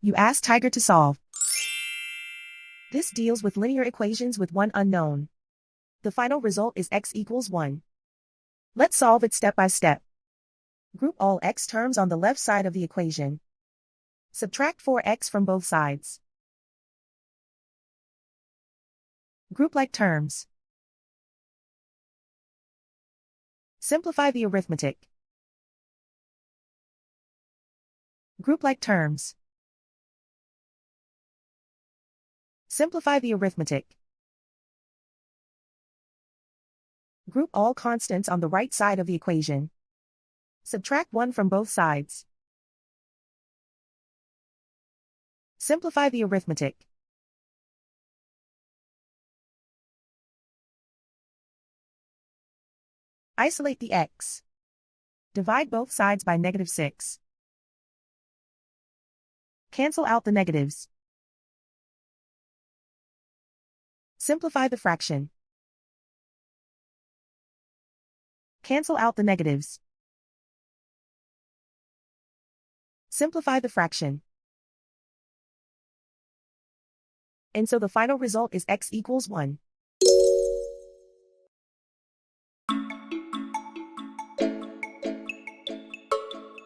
You ask Tiger to solve. This deals with linear equations with one unknown. The final result is x equals 1. Let's solve it step by step. Group all x terms on the left side of the equation. Subtract 4x from both sides. Group like terms. Simplify the arithmetic. Group like terms. Simplify the arithmetic. Group all constants on the right side of the equation. Subtract 1 from both sides. Simplify the arithmetic. Isolate the x. Divide both sides by -6. Cancel out the negatives. Simplify the fraction. Cancel out the negatives. Simplify the fraction. And so the final result is x equals 1.